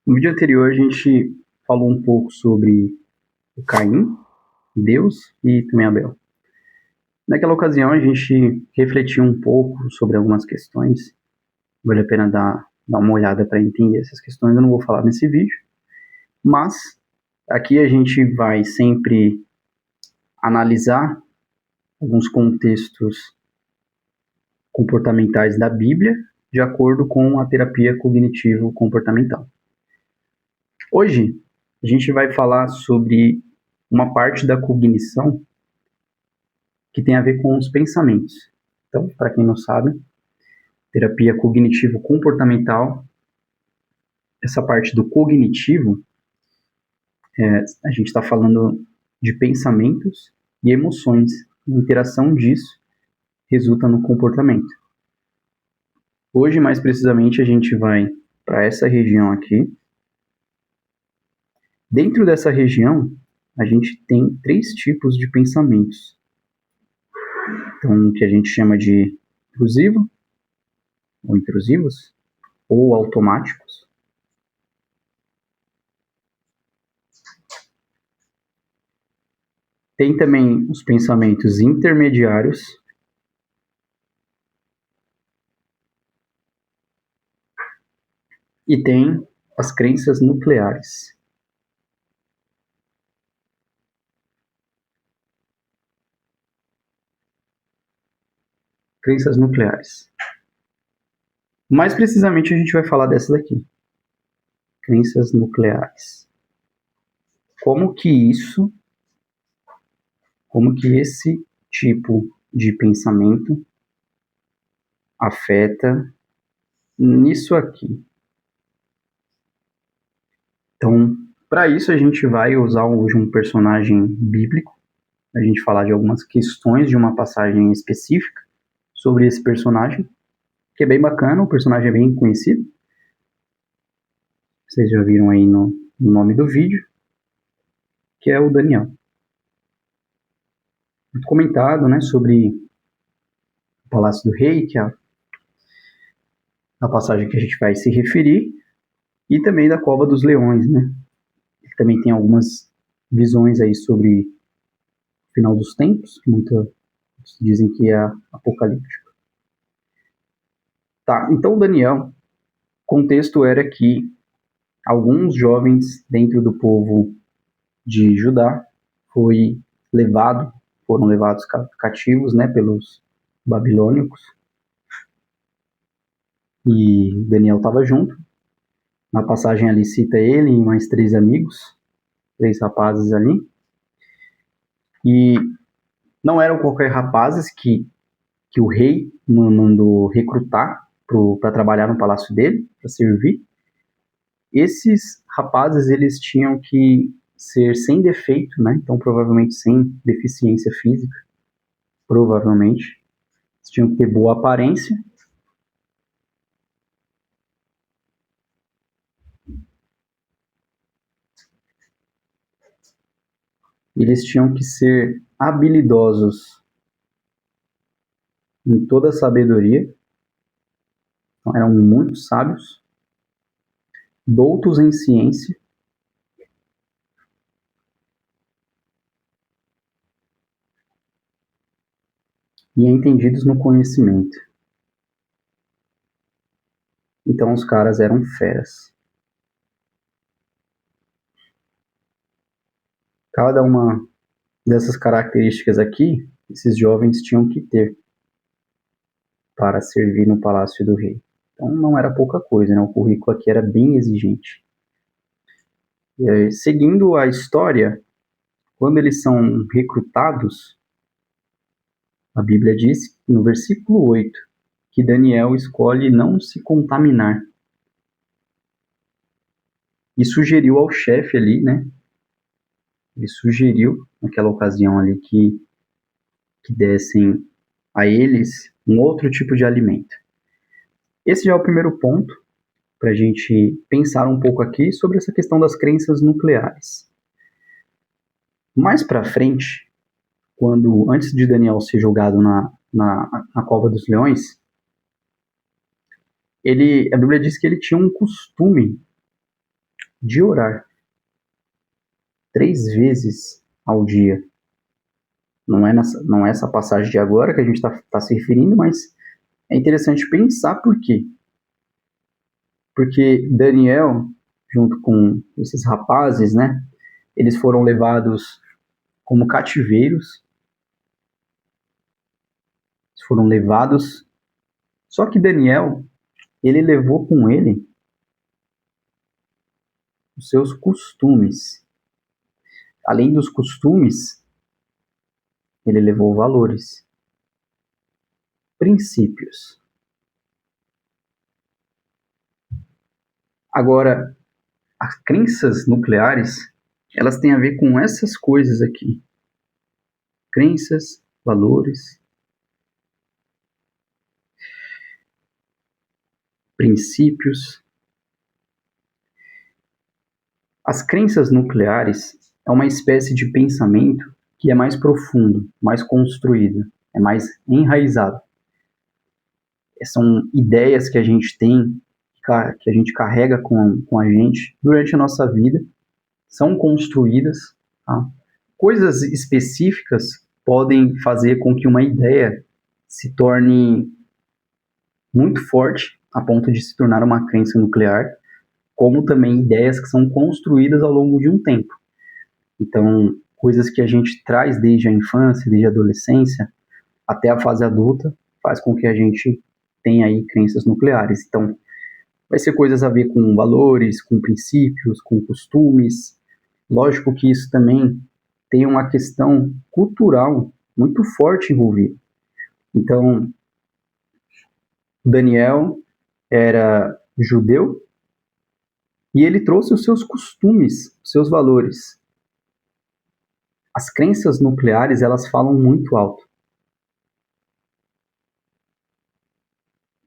No vídeo anterior a gente falou um pouco sobre o Caim, Deus e também Abel. Naquela ocasião a gente refletiu um pouco sobre algumas questões. Vale a pena dar uma olhada para entender essas questões. Eu não vou falar nesse vídeo, mas aqui a gente vai sempre analisar alguns contextos comportamentais da Bíblia de acordo com a terapia cognitivo-comportamental. Hoje a gente vai falar sobre uma parte da cognição que tem a ver com os pensamentos. Então, para quem não sabe, terapia cognitivo-comportamental, essa parte do cognitivo, a gente está falando de pensamentos e emoções. A interação disso resulta no comportamento. Hoje, mais precisamente, a gente vai para essa região aqui. Dentro dessa região, a gente tem 3 tipos de pensamentos. Então, que a gente chama de intrusivo, ou intrusivos, ou automáticos. Tem também os pensamentos intermediários. E tem as crenças nucleares. Crenças nucleares. Mais precisamente, a gente vai falar dessa daqui. Crenças nucleares. Como que esse tipo de pensamento afeta nisso aqui. Então, para isso a gente vai usar hoje um personagem bíblico, a gente falar de algumas questões de uma passagem específica sobre esse personagem, que é bem bacana, o personagem é bem conhecido. Vocês já viram aí no nome do vídeo, que é o Daniel. Muito comentado, né, sobre o Palácio do Rei, que é a passagem que a gente vai se referir, e também da Cova dos Leões, né? Ele também tem algumas visões aí sobre o final dos tempos, que muitos dizem que é apocalíptico. Tá, então Daniel, o contexto era que alguns jovens dentro do povo de Judá foram levados cativos, né, pelos babilônicos, e Daniel estava junto. Na passagem ali cita ele e mais 3 amigos, 3 rapazes ali, e não eram qualquer rapazes que o rei mandou recrutar para trabalhar no palácio dele, para servir. Esses rapazes, eles tinham que ser sem defeito, né? Então provavelmente sem deficiência física, provavelmente. Eles tinham que ter boa aparência. Eles tinham que ser habilidosos em toda a sabedoria. Então, eram muito sábios, doutos em ciência, e entendidos no conhecimento. Então os caras eram feras. Cada uma dessas características aqui, esses jovens tinham que ter para servir no palácio do rei. Então não era pouca coisa, né? O currículo aqui era bem exigente. E aí, seguindo a história, quando eles são recrutados, a Bíblia diz, no versículo 8, que Daniel escolhe não se contaminar. E sugeriu ao chefe ali, né? Ele sugeriu, naquela ocasião ali, que dessem a eles um outro tipo de alimento. Esse já é o primeiro ponto para a gente pensar um pouco aqui sobre essa questão das crenças nucleares. Mais para frente, antes de Daniel ser jogado na Cova dos Leões, a Bíblia diz que ele tinha um costume de orar 3 vezes ao dia. Não é essa passagem de agora que a gente está se referindo, mas é interessante pensar por quê. Porque Daniel, junto com esses rapazes, né, eles foram levados como cativeiros, foram levados. Só que Daniel, ele levou com ele os seus costumes. Além dos costumes, ele levou valores, princípios. Agora, as crenças nucleares, elas têm a ver com essas coisas aqui. Crenças, valores, princípios. As crenças nucleares é uma espécie de pensamento que é mais profundo, mais construído, é mais enraizado. São ideias que a gente tem, que a gente carrega com a gente durante a nossa vida, são construídas. Tá? Coisas específicas podem fazer com que uma ideia se torne muito forte, a ponto de se tornar uma crença nuclear, como também ideias que são construídas ao longo de um tempo. Então, coisas que a gente traz desde a infância, desde a adolescência, até a fase adulta, faz com que a gente tenha aí crenças nucleares. Então, vai ser coisas a ver com valores, com princípios, com costumes. Lógico que isso também tem uma questão cultural muito forte envolvida. Então, Daniel era judeu e ele trouxe os seus costumes, os seus valores. As crenças nucleares, elas falam muito alto.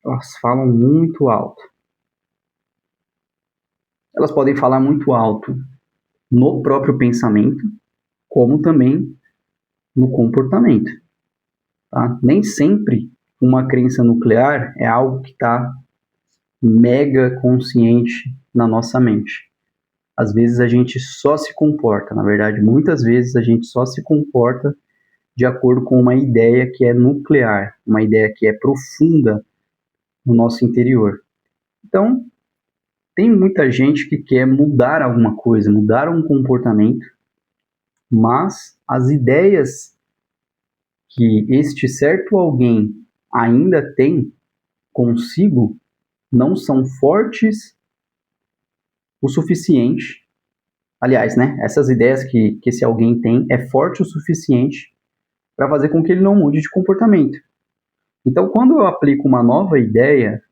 Elas falam muito alto. Elas podem falar muito alto no próprio pensamento, como também no comportamento. Tá? Nem sempre uma crença nuclear é algo que está mega consciente na nossa mente. Às vezes a gente só se comporta, na verdade, muitas vezes a gente só se comporta de acordo com uma ideia que é nuclear, uma ideia que é profunda no nosso interior. Então, tem muita gente que quer mudar alguma coisa, mudar um comportamento, mas as ideias que este certo alguém ainda tem consigo não são fortes o suficiente. Aliás, né, essas ideias que esse alguém tem é forte o suficiente para fazer com que ele não mude de comportamento. Então, quando eu aplico uma nova ideia,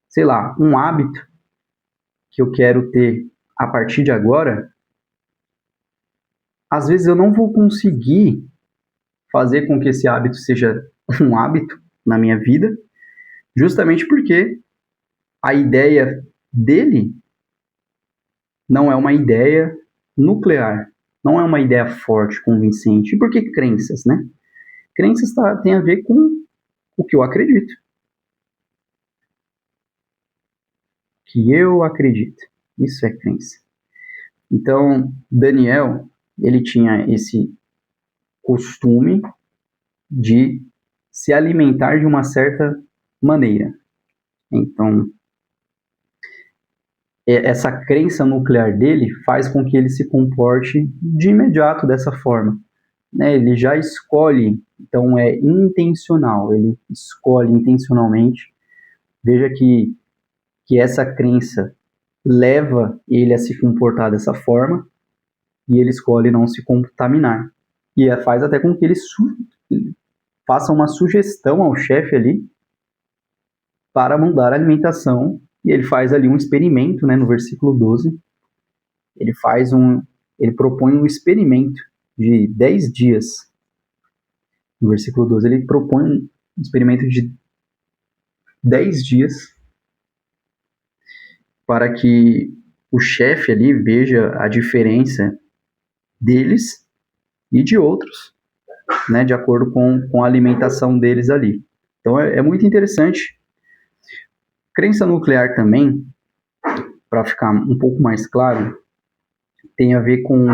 sei lá, um hábito que eu quero ter a partir de agora, às vezes eu não vou conseguir fazer com que esse hábito seja um hábito na minha vida, justamente porque a ideia dele não é uma ideia nuclear, não é uma ideia forte, convincente. E por que crenças, né? Crenças tem a ver com o que eu acredito. Que eu acredito. Isso é crença. Então, Daniel, ele tinha esse costume de se alimentar de uma certa maneira. Então, essa crença nuclear dele faz com que ele se comporte de imediato dessa forma. Né? Ele já escolhe, então é intencional, ele escolhe intencionalmente. Veja que essa crença leva ele a se comportar dessa forma e ele escolhe não se contaminar. E faz até com que ele faça uma sugestão ao chefe ali para mudar a alimentação, e ele faz ali um experimento, né, no versículo 12, ele propõe um experimento de 10 dias. No versículo 12, ele propõe um experimento de 10 dias para que o chefe ali veja a diferença deles e de outros, né, de acordo com a alimentação deles ali. Então é muito interessante Crença nuclear também, para ficar um pouco mais claro, tem a ver com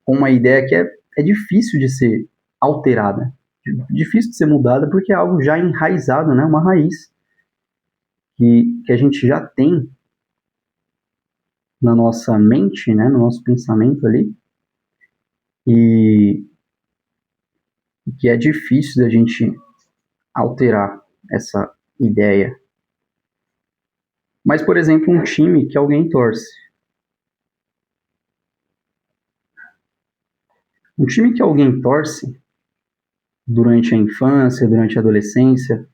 uma ideia que é difícil de ser alterada, difícil de ser mudada, porque é algo já enraizado, né? Uma raiz que a gente já tem na nossa mente, né? No nosso pensamento ali, e que é difícil da gente alterar essa ideia. Mas, por exemplo, um time que alguém torce. Um time que alguém torce durante a infância, durante a adolescência,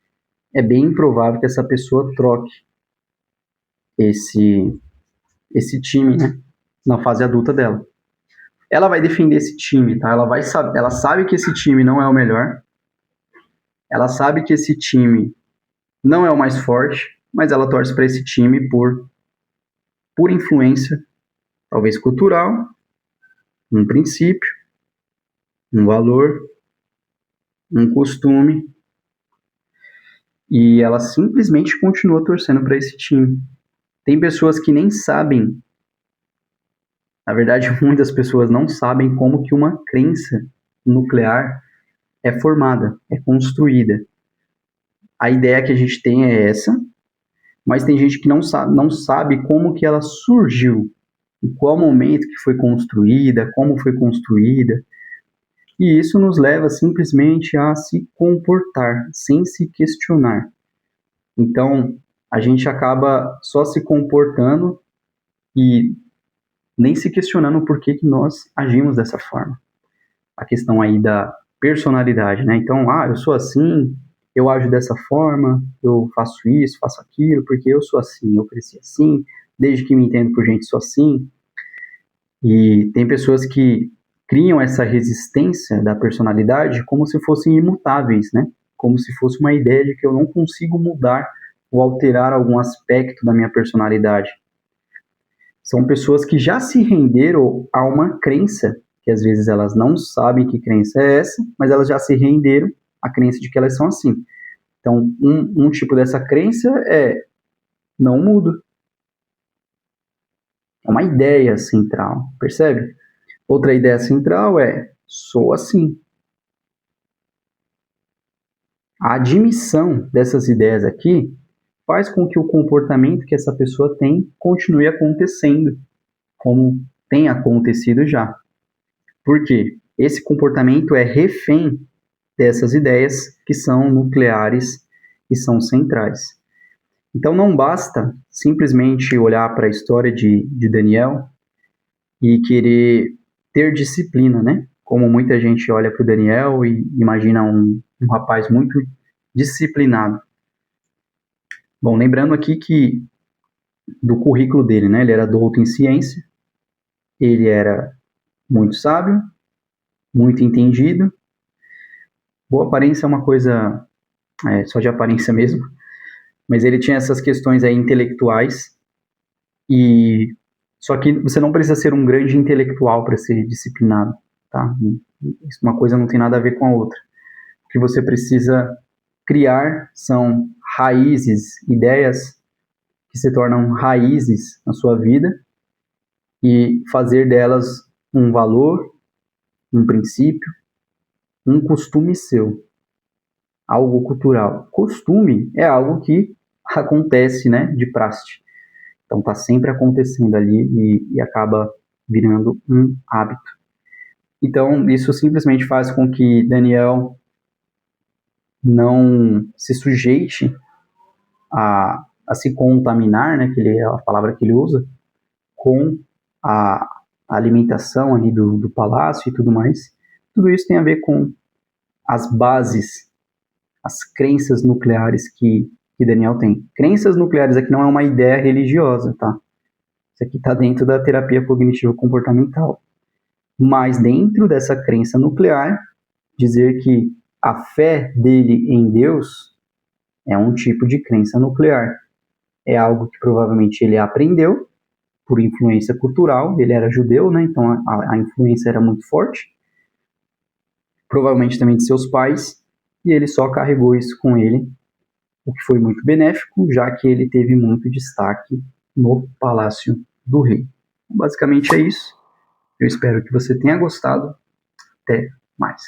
é bem improvável que essa pessoa troque esse time, né, na fase adulta dela. Ela vai defender esse time, tá? Ela sabe que esse time não é o melhor, ela sabe que esse time não é o mais forte, mas ela torce para esse time por influência, talvez cultural, um princípio, um valor, um costume, e ela simplesmente continua torcendo para esse time. Tem pessoas que nem sabem, na verdade, muitas pessoas não sabem como que uma crença nuclear é formada, é construída. A ideia que a gente tem é essa, mas tem gente que não sabe como que ela surgiu, em qual momento que foi construída, como foi construída. E isso nos leva simplesmente a se comportar, sem se questionar. Então, a gente acaba só se comportando e nem se questionando por que nós agimos dessa forma. A questão aí da personalidade, né? Então, eu sou assim, eu ajo dessa forma, eu faço isso, faço aquilo, porque eu sou assim, eu cresci assim, desde que me entendo por gente sou assim. E tem pessoas que criam essa resistência da personalidade como se fossem imutáveis, né? Como se fosse uma ideia de que eu não consigo mudar ou alterar algum aspecto da minha personalidade. São pessoas que já se renderam a uma crença, que às vezes elas não sabem que crença é essa, mas elas já se renderam à crença de que elas são assim. Então, um tipo dessa crença é não mudo. É uma ideia central, percebe? Outra ideia central é sou assim. A admissão dessas ideias aqui faz com que o comportamento que essa pessoa tem continue acontecendo, como tem acontecido já. Por quê? Esse comportamento é refém dessas ideias que são nucleares e são centrais. Então não basta simplesmente olhar para a história de Daniel e querer ter disciplina, né? Como muita gente olha para o Daniel e imagina um rapaz muito disciplinado. Bom, lembrando aqui que do currículo dele, né? Ele era douto em ciência, ele era muito sábio, muito entendido. Boa aparência é uma coisa só de aparência mesmo, mas ele tinha essas questões aí intelectuais e só que você não precisa ser um grande intelectual para ser disciplinado, tá? Uma coisa não tem nada a ver com a outra. O que você precisa criar são raízes, ideias que se tornam raízes na sua vida e fazer delas um valor, um princípio, um costume seu, algo cultural. Costume é algo que acontece, né, de praxe. Então está sempre acontecendo ali e acaba virando um hábito. Então isso simplesmente faz com que Daniel não se sujeite a se contaminar, né, que é a palavra que ele usa, com a alimentação ali do palácio e tudo mais. Tudo isso tem a ver com as bases, as crenças nucleares que Daniel tem. Crenças nucleares aqui não é uma ideia religiosa, tá? Isso aqui está dentro da terapia cognitivo-comportamental. Mas dentro dessa crença nuclear, dizer que a fé dele em Deus é um tipo de crença nuclear. É algo que provavelmente ele aprendeu por influência cultural. Ele era judeu, né? Então a influência era muito forte. Provavelmente também de seus pais. E ele só carregou isso com ele o que foi muito benéfico, já que ele teve muito destaque no Palácio do Rei. Basicamente é isso. Eu espero que você tenha gostado. Até mais.